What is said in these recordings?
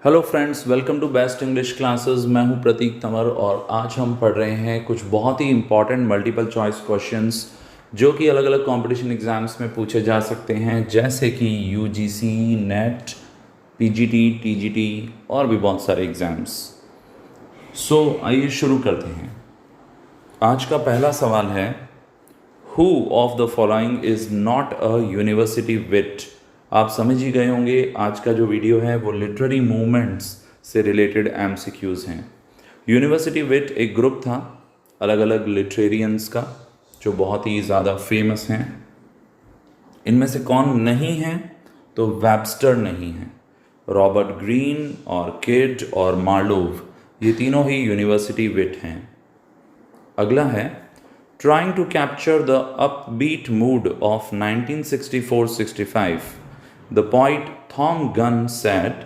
Hello friends, welcome to best English classes. मैं हूं प्रतीक तंवर और आज हम पढ़ रहे हैं कुछ बहुत ही इंपॉर्टेंट मल्टीपल चॉइस क्वेश्चंस जो कि अलग अलग कंपटीशन एग्जाम्स में पूछे जा सकते हैं, जैसे कि यूजीसी, नेट, पीजीटी, टीजीटी और भी बहुत सारे एग्जाम्स। आइए शुरू करते हैं। आज का पहला सवाल है, who of the following is not a university wit. आप समझ ही गए होंगे, आज का जो वीडियो है वो लिटरेरी मूवमेंट्स से रिलेटेड एमसीक्यूज हैं। यूनिवर्सिटी विट एक ग्रुप था अलग अलग लिटरेरियंस का जो बहुत ही ज़्यादा फेमस हैं। इनमें से कौन नहीं है? तो वेबस्टर नहीं है। रॉबर्ट ग्रीन और किड और मार्लोव, ये तीनों ही यूनिवर्सिटी विट हैं। अगला है, trying to capture the upbeat mood of 1964-65, the poet Tom Gunn said,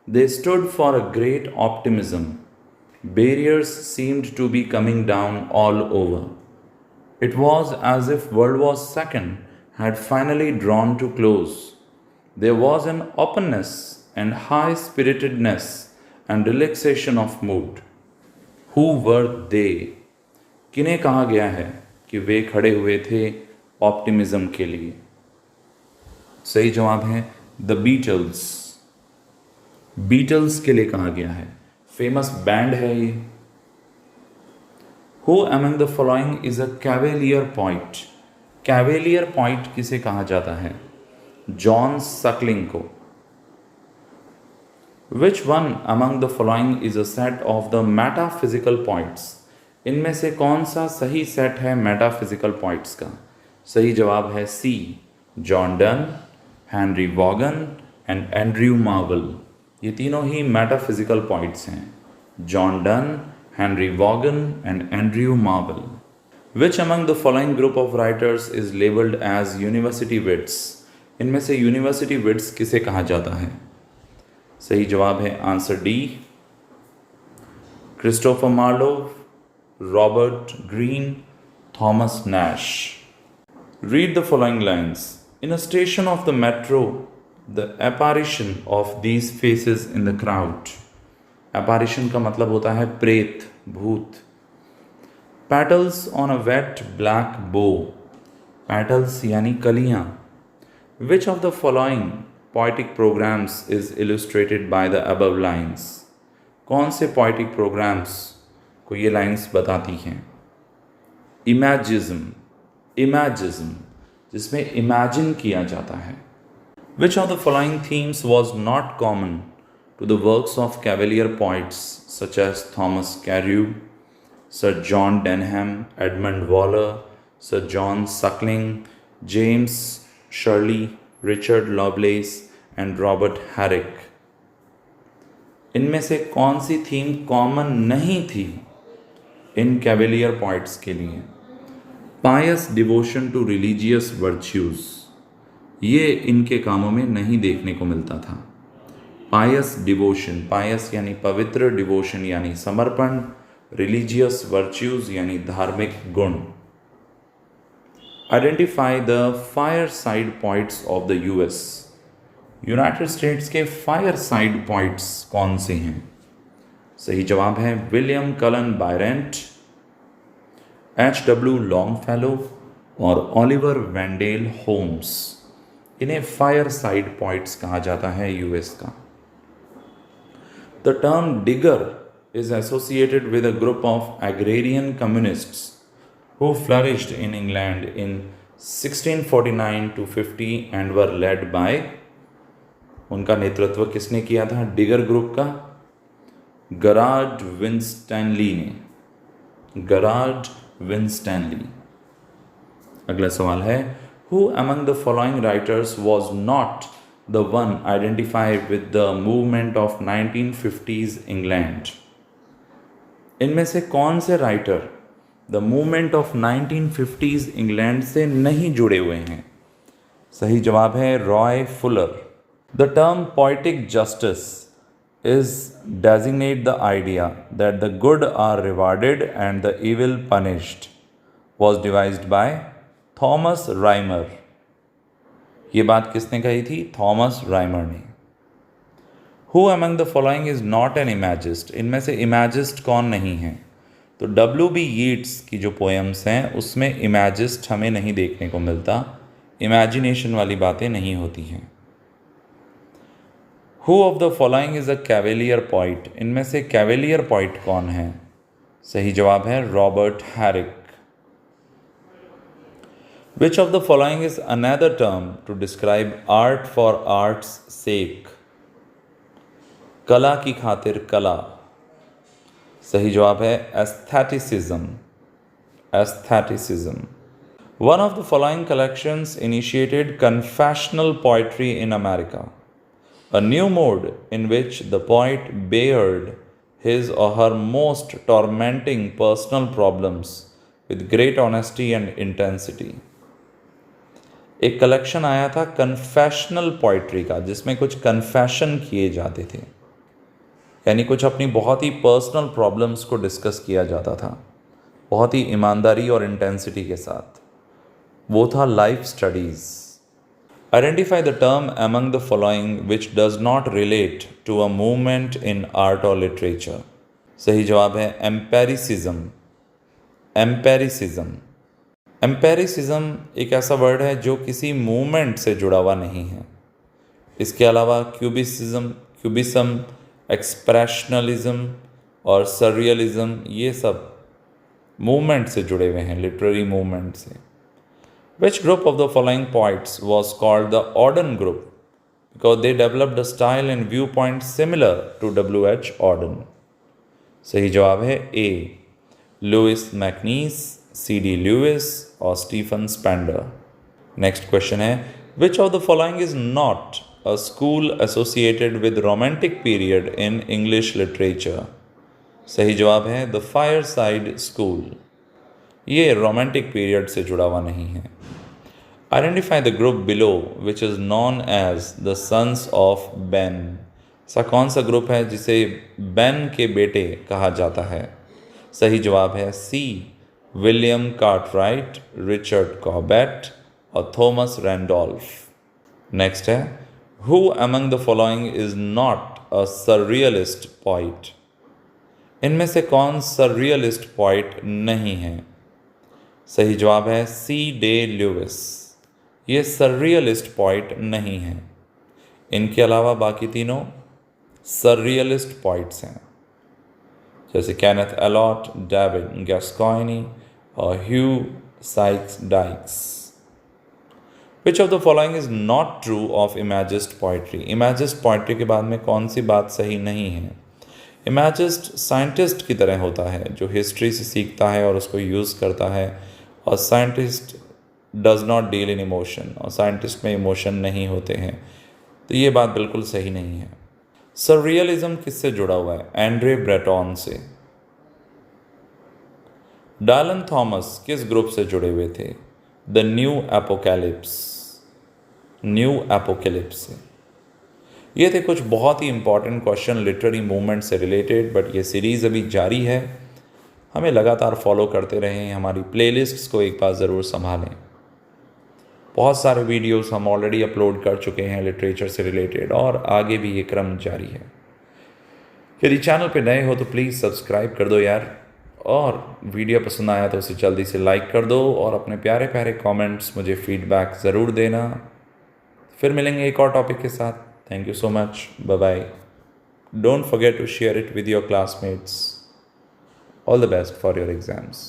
"They stood for a great optimism. Barriers seemed to be coming down all over. It was as if World War II had finally drawn to close. There was an openness and high-spiritedness and relaxation of mood." Who were they? किन्हें कहा गया है कि वे खड़े हुए थे optimism के लिए? सही जवाब है द बीटल्स। बीटल्स के लिए कहा गया है, फेमस बैंड है ये। Who among the following is a cavalier point. Cavalier point किसे कहा जाता है? जॉन सकलिंग को। Which one among the following is a set of the metaphysical points. इनमें से कौन सा सही सेट है मेटाफिजिकल पॉइंट्स का? सही जवाब है C, John Donne, Henry Vaughan and Andrew Marvell. ये तीनों ही मेटाफिजिकल पॉइंट्स हैं, John Donne, Henry Vaughan and Andrew Marvell. Which among the following group of writers is labelled as university wits. इनमें से यूनिवर्सिटी विट्स किसे कहा जाता है? सही जवाब है answer D, Christopher Marlowe, Robert Greene, Thomas Nash. Read the following lines. In a station of the metro, the apparition of these faces in the crowd. Apparition का मतलब होता है प्रेत, भूत। Petals on a wet black bow. Petals यानी कलियाँ। Which of the following poetic programs is illustrated by the above lines? कौन से poetic programs को ये लाइन्स बताती हैं? इमेजिज्म, इमेजिज्म जिसमें इमेजिन किया जाता है। Which of the following themes was not common to the works of cavalier poets such as Thomas Carew, Sir John Denham, Edmund Waller, Sir John Suckling, James Shirley, Richard Lovelace and Robert Herrick. इनमें से कौन सी theme common नहीं थी इन cavalier points के लिए? पायस devotion to religious virtues, ये इनके कामों में नहीं देखने को मिलता था। पायस डिवोशन, पायस यानी पवित्र, डिवोशन यानी समर्पण, रिलीजियस वर्च्यूज यानी धार्मिक गुण। Identify the fire side points of the US. United states के फायर साइड पॉइंट्स कौन से हैं? सही जवाब है विलियम कलन बायरेंट, H.W. लॉन्गफेलो और ओलिवर वेंडेल होम्स। इन्हें फायर साइड पॉइंट्स कहा जाता है यूएस का। The term digger is associated with a group of agrarian communists who flourished in England in 1649 to 50 and were led by, उनका नेतृत्व किसने किया था डिगर ग्रुप का? गरार्ड विंस्टैनली ने, गरार्ड विंस्टैनली। अगला सवाल है, who among the following writers was not the one identified with the movement of 1950s England. इनमें से कौन से writer the movement of 1950s England से नहीं जुड़े हुए हैं? सही जवाब है Roy Fuller. The term poetic justice is designate the idea that the good are rewarded and the evil punished, was devised by Thomas Rhymer. ये बात किसने कही थी? थॉमस राइमर ने। Who among the following is not an imagist, इनमें से imagist कौन नहीं है? तो W.B. यीट्स की जो पोएम्स हैं उसमें इमेजिस्ट हमें नहीं देखने को मिलता, इमेजिनेशन वाली बातें नहीं होती हैं। Who of the following is a cavalier poet, इनमें से कैवेलियर पॉइट कौन है? सही जवाब है Robert Herrick. Which of the following is another term to describe art for art's sake, कला की खातिर कला। सही जवाब है aestheticism, aestheticism. One of the following collections initiated confessional poetry in America, a new mode in which the poet bared his or her most tormenting personal problems with great honesty and intensity। एक collection आया था confessional poetry का, जिसमें कुछ confession किए जाते थे, यानी कुछ अपनी बहुत ही पर्सनल प्रॉब्लम्स को डिस्कस किया जाता था बहुत ही ईमानदारी और इंटेंसिटी के साथ। वो था life studies. Identify the term among the following which does not relate to a movement in art or literature। सही जवाब है एम्पेरिसिज्म, एम्पेरिसिज्म। एम्पेरिसिज्म एक ऐसा वर्ड है जो किसी मूवमेंट से जुड़ा हुआ नहीं है। इसके अलावा क्यूबिज्म, एक्सप्रेशनलिज्म और सररियलिज्म, ये सब मूवमेंट से जुड़े हुए हैं, लिटरेरी मूवमेंट से। Which group of the following poets was called the Auden group because they developed a style and viewpoint similar to W.H. Auden? सही जवाब है A, लुइस मैकनीस, C.D. Lewis और स्टीफन स्पेंडर। नेक्स्ट क्वेश्चन है Which of the following is not a school associated with romantic period in English literature? सही जवाब है The Fireside School। ये romantic period से जुड़ा हुआ नहीं है। Identify the group below which is known as the sons of Ben. ऐसा कौन सा ग्रुप है जिसे बेन के बेटे कहा जाता है? सही जवाब है C, William Cartwright, Richard Corbet और थॉमस रैंडोल्फ। नेक्स्ट है who among the following is not a surrealist poet. इनमें से कौन सररियलिस्ट पोइट नहीं है? सही जवाब है C.D. ल्यूइस। ये सररियलिस्ट पोइट नहीं है। इनके अलावा बाकी तीनों सररियलिस्ट पोइट्स हैं, जैसे कैनेथ एलॉट, डेविड गैस्कॉइनी और Hugh Sykes Dykes. Which of the following is not true of imagist poetry. Imagist poetry के बाद में कौन सी बात सही नहीं है? इमेजिस्ट साइंटिस्ट की तरह होता है जो हिस्ट्री से सीखता है और उसको यूज़ करता है, और scientist does not deal in emotion, और साइंटिस्ट में इमोशन नहीं होते हैं। तो ये बात बिल्कुल सही नहीं है। सररियलिज्म किससे जुड़ा हुआ है? एंड्रे ब्रेटॉन से। डायलन थॉमस किस ग्रुप से जुड़े हुए थे? The new apocalypse, new apocalypse से। ये थे कुछ बहुत ही इंपॉर्टेंट क्वेश्चन लिटरेरी मूवमेंट से रिलेटेड, बट ये सीरीज़ अभी जारी है। हमें लगातार फॉलो करते रहें, हमारी प्लेलिस्ट्स को एक बार ज़रूर संभालें। बहुत सारे वीडियोस हम ऑलरेडी अपलोड कर चुके हैं लिटरेचर से रिलेटेड, और आगे भी ये क्रम जारी है। यदि चैनल पे नए हो तो प्लीज़ सब्सक्राइब कर दो यार, और वीडियो पसंद आया तो उसे जल्दी से लाइक कर दो, और अपने प्यारे प्यारे कमेंट्स, मुझे फीडबैक ज़रूर देना। फिर मिलेंगे एक और टॉपिक के साथ। Thank you so much, bye bye. Don't forget to share it with your classmates. All the best for your exams.